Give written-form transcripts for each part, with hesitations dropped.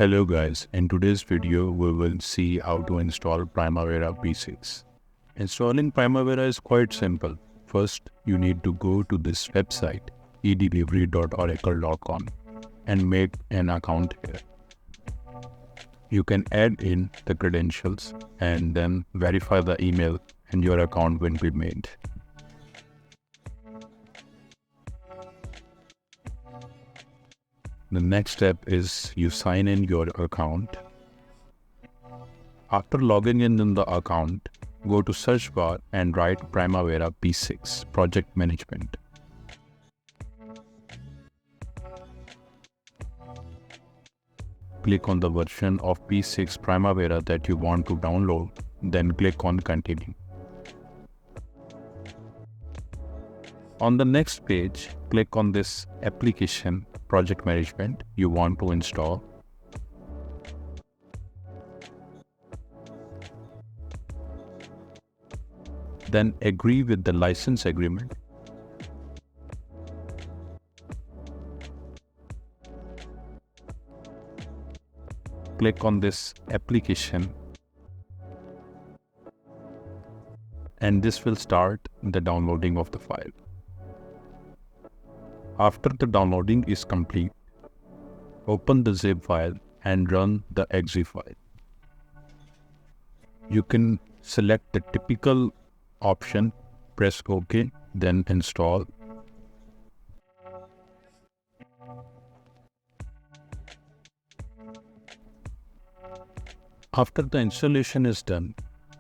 Hello guys, in today's video we will see how to install Primavera P6. Installing Primavera is quite simple. First, you need to go to this website edelivery.oracle.com and make an account here. You can add in the credentials and then verify the email and your account will be made. The next step is you sign in your account. After logging in the account, go to search bar and write Primavera P6 Project Management. Click on the version of P6 Primavera that you want to download, then click on Continue. On the next page, click on this application project management you want to install. Then agree with the license agreement. Click on this application and this will start the downloading of the file. After the downloading is complete, open the zip file and run the exe file. You can select the typical option, press OK, then install. After the installation is done,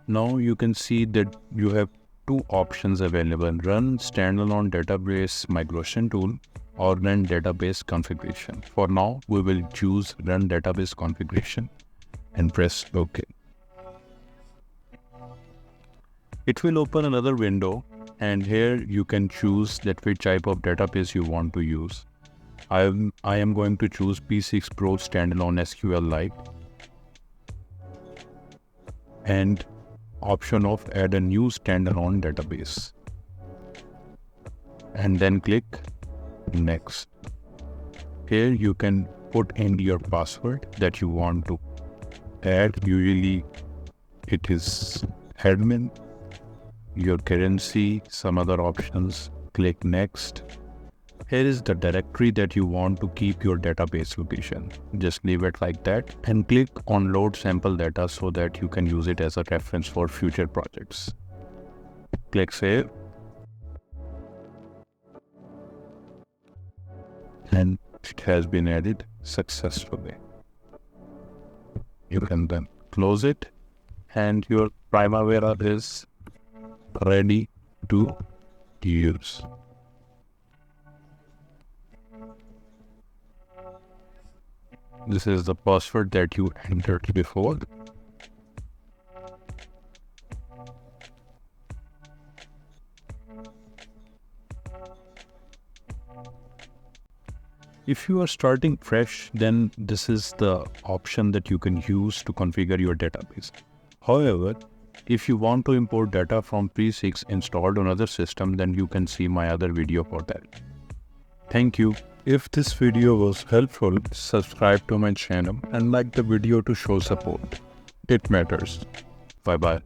now you can see that you have two options available: run standalone database migration tool or run database configuration. For now, we will choose run database configuration and press OK. It will open another window and here you can choose that which type of database you want to use. I am going to choose P6 Pro standalone SQLlite and option of add a new standalone database, and then click next. Here you can put in your password that you want to add. Usually it is admin, your currency, some other options. Click next. Here is the directory that you want to keep your database location. Just leave it like that and click on load sample data so that you can use it as a reference for future projects. Click save. And it has been added successfully. You can then close it and your Primavera is ready to use. This is the password that you entered before. If you are starting fresh, then this is the option that you can use to configure your database. However, if you want to import data from P6 installed on other system, then you can see my other video for that. Thank you. If this video was helpful, subscribe to my channel and like the video to show support. It matters. Bye bye.